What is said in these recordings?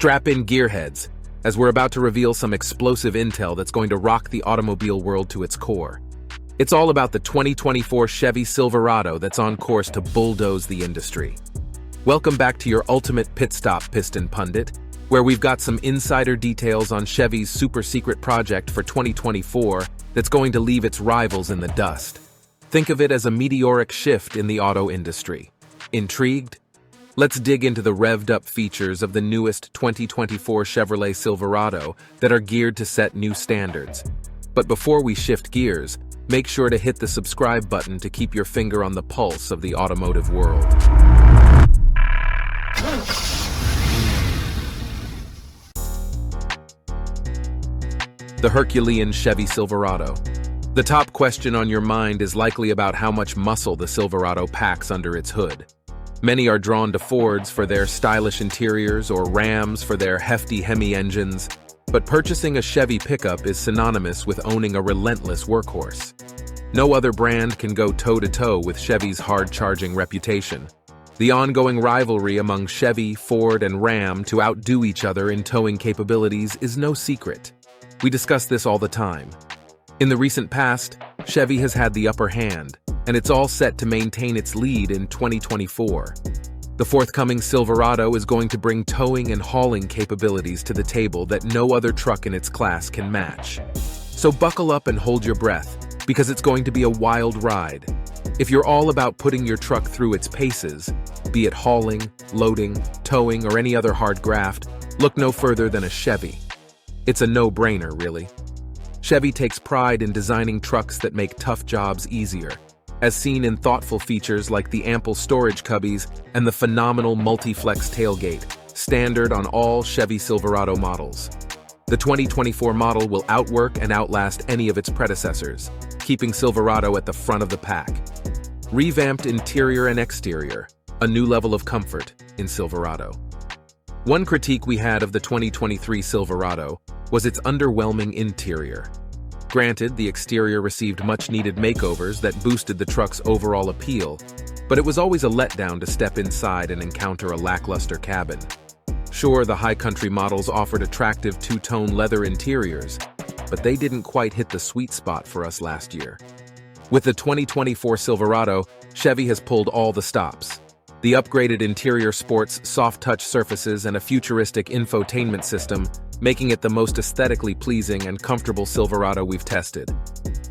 Strap in gearheads, as we're about to reveal some explosive intel that's going to rock the automobile world to its core. It's all about the 2024 Chevy Silverado that's on course to bulldoze the industry. Welcome back to your ultimate pit stop, Piston Pundit, where we've got some insider details on Chevy's super-secret project for 2024 that's going to leave its rivals in the dust. Think of it as a meteoric shift in the auto industry. Intrigued? Let's dig into the revved-up features of the newest 2024 Chevrolet Silverado that are geared to set new standards. But before we shift gears, make sure to hit the subscribe button to keep your finger on the pulse of the automotive world. The Herculean Chevy Silverado. The top question on your mind is likely about how much muscle the Silverado packs under its hood. Many are drawn to Fords for their stylish interiors or Rams for their hefty Hemi engines, but purchasing a Chevy pickup is synonymous with owning a relentless workhorse. No other brand can go toe-to-toe with Chevy's hard-charging reputation. The ongoing rivalry among Chevy, Ford, and Ram to outdo each other in towing capabilities is no secret. We discuss this all the time. In the recent past, Chevy has had the upper hand, and it's all set to maintain its lead in 2024. The forthcoming Silverado is going to bring towing and hauling capabilities to the table that no other truck in its class can match. So buckle up and hold your breath, because it's going to be a wild ride. If you're all about putting your truck through its paces, be it hauling, loading, towing, or any other hard graft, look no further than a Chevy. It's a no-brainer, really. Chevy takes pride in designing trucks that make tough jobs easier, as seen in thoughtful features like the ample storage cubbies and the phenomenal multi-flex tailgate, standard on all Chevy Silverado models. The 2024 model will outwork and outlast any of its predecessors, keeping Silverado at the front of the pack. Revamped interior and exterior, a new level of comfort in Silverado. One critique we had of the 2023 Silverado was its underwhelming interior. Granted, the exterior received much-needed makeovers that boosted the truck's overall appeal, but it was always a letdown to step inside and encounter a lackluster cabin. Sure, the high country models offered attractive two-tone leather interiors, but they didn't quite hit the sweet spot for us last year. With the 2024 Silverado, Chevy has pulled all the stops. The upgraded interior sports soft-touch surfaces and a futuristic infotainment system, making it the most aesthetically pleasing and comfortable Silverado we've tested.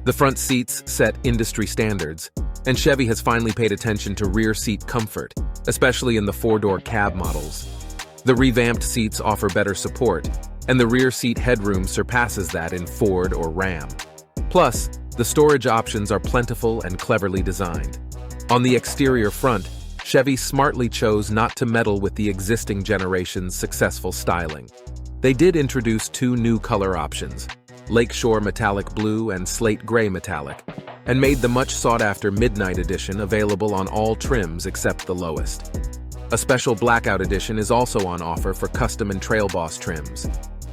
The front seats set industry standards, and Chevy has finally paid attention to rear seat comfort, especially in the four-door cab models. The revamped seats offer better support, and the rear seat headroom surpasses that in Ford or Ram. Plus, the storage options are plentiful and cleverly designed. On the exterior front, Chevy smartly chose not to meddle with the existing generation's successful styling. They did introduce two new color options, Lakeshore Metallic Blue and Slate Gray Metallic, and made the much sought-after Midnight Edition available on all trims except the lowest. A special Blackout Edition is also on offer for custom and Trail Boss trims.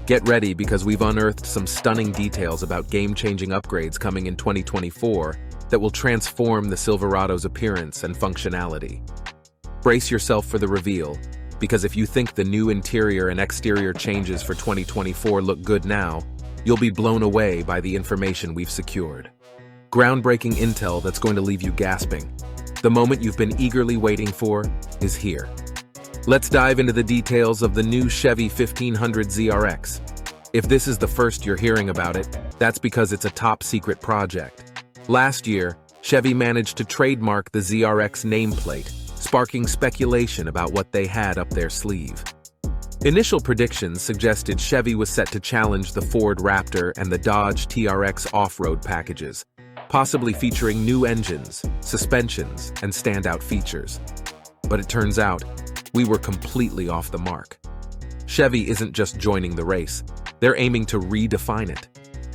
Get ready because we've unearthed some stunning details about game-changing upgrades coming in 2024 that will transform the Silverado's appearance and functionality. Brace yourself for the reveal, because if you think the new interior and exterior changes for 2024 look good now, you'll be blown away by the information we've secured. Groundbreaking intel that's going to leave you gasping. The moment you've been eagerly waiting for is here. Let's dive into the details of the new Chevy 1500 ZRX. If this is the first you're hearing about it, that's because it's a top-secret project. Last year, Chevy managed to trademark the ZRX nameplate, sparking speculation about what they had up their sleeve. Initial predictions suggested Chevy was set to challenge the Ford Raptor and the Dodge TRX off-road packages, possibly featuring new engines, suspensions, and standout features. But it turns out, we were completely off the mark. Chevy isn't just joining the race, they're aiming to redefine it.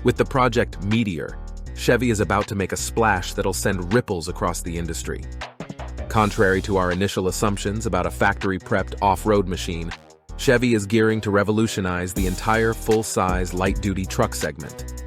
With the project Meteor, Chevy is about to make a splash that'll send ripples across the industry. Contrary to our initial assumptions about a factory-prepped off-road machine, Chevy is gearing to revolutionize the entire full-size light-duty truck segment.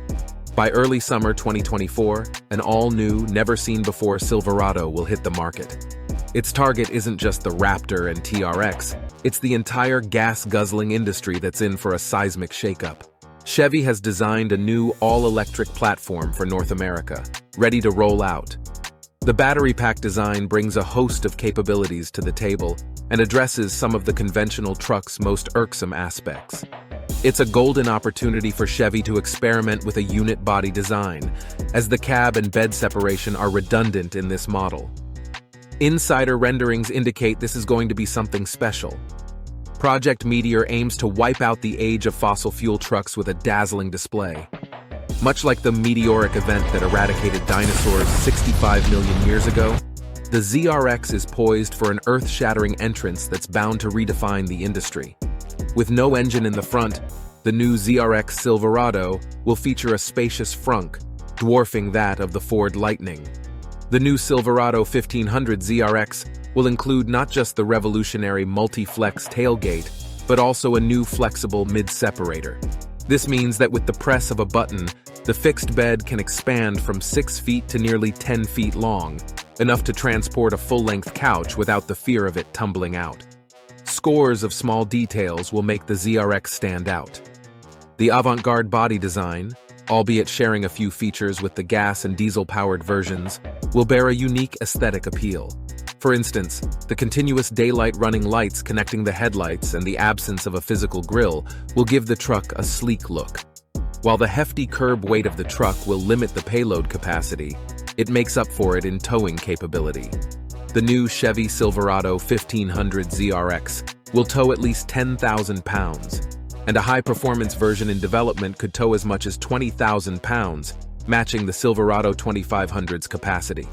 By early summer 2024, an all-new, never-seen-before Silverado will hit the market. Its target isn't just the Raptor and TRX, it's the entire gas-guzzling industry that's in for a seismic shakeup. Chevy has designed a new all-electric platform for North America, ready to roll out. The battery pack design brings a host of capabilities to the table and addresses some of the conventional truck's most irksome aspects. It's a golden opportunity for Chevy to experiment with a unit body design, as the cab and bed separation are redundant in this model. Insider renderings indicate this is going to be something special. Project Meteor aims to wipe out the age of fossil fuel trucks with a dazzling display. Much like the meteoric event that eradicated dinosaurs 65 million years ago, the ZRX is poised for an earth-shattering entrance that's bound to redefine the industry. With no engine in the front, the new ZRX Silverado will feature a spacious frunk, dwarfing that of the Ford Lightning. The new Silverado 1500 ZRX will include not just the revolutionary multi-flex tailgate, but also a new flexible mid-separator. This means that with the press of a button, the fixed bed can expand from 6 feet to nearly 10 feet long, enough to transport a full-length couch without the fear of it tumbling out. Scores of small details will make the ZRX stand out. The avant-garde body design, albeit sharing a few features with the gas and diesel-powered versions, will bear a unique aesthetic appeal. For instance, the continuous daylight running lights connecting the headlights and the absence of a physical grille will give the truck a sleek look. While the hefty curb weight of the truck will limit the payload capacity, it makes up for it in towing capability. The new Chevy Silverado 1500 ZRX will tow at least 10,000 pounds, and a high-performance version in development could tow as much as 20,000 pounds, matching the Silverado 2500's capacity.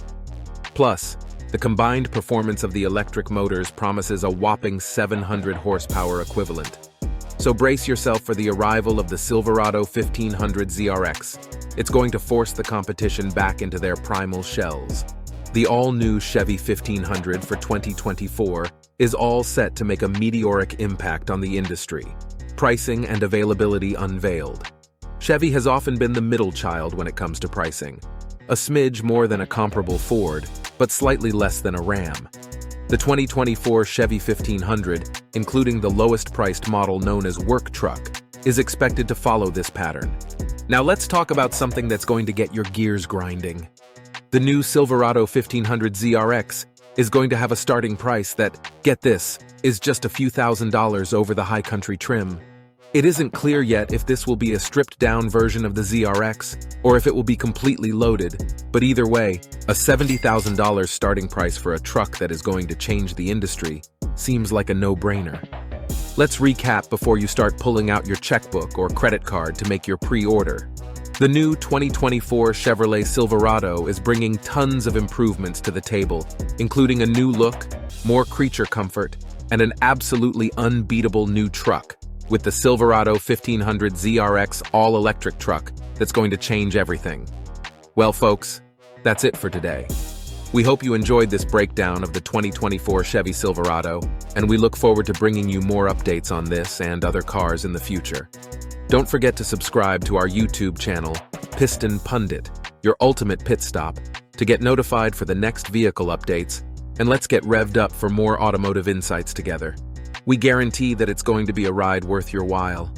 Plus, the combined performance of the electric motors promises a whopping 700 horsepower equivalent. So brace yourself for the arrival of the Silverado 1500 ZRX. It's going to force the competition back into their primal shells. The all-new Chevy 1500 for 2024 is all set to make a meteoric impact on the industry. Pricing and availability unveiled. Chevy has often been the middle child when it comes to pricing. A smidge more than a comparable Ford, but slightly less than a Ram. The 2024 Chevy 1500, including the lowest-priced model known as Work Truck, is expected to follow this pattern. Now let's talk about something that's going to get your gears grinding. The new Silverado 1500 ZRX is going to have a starting price that, get this, is just a few $1,000s over the high country trim. It isn't clear yet if this will be a stripped-down version of the ZRX or if it will be completely loaded, but either way, a $70,000 starting price for a truck that is going to change the industry seems like a no-brainer. Let's recap before you start pulling out your checkbook or credit card to make your pre-order. The new 2024 Chevrolet Silverado is bringing tons of improvements to the table, including a new look, more creature comfort, and an absolutely unbeatable new truck, with the Silverado 1500 ZRX all-electric truck that's going to change everything. Well, folks, that's it for today. We hope you enjoyed this breakdown of the 2024 Chevy Silverado, and we look forward to bringing you more updates on this and other cars in the future. Don't forget to subscribe to our YouTube channel, Piston Pundit, your ultimate pit stop, to get notified for the next vehicle updates, and let's get revved up for more automotive insights together. We guarantee that it's going to be a ride worth your while.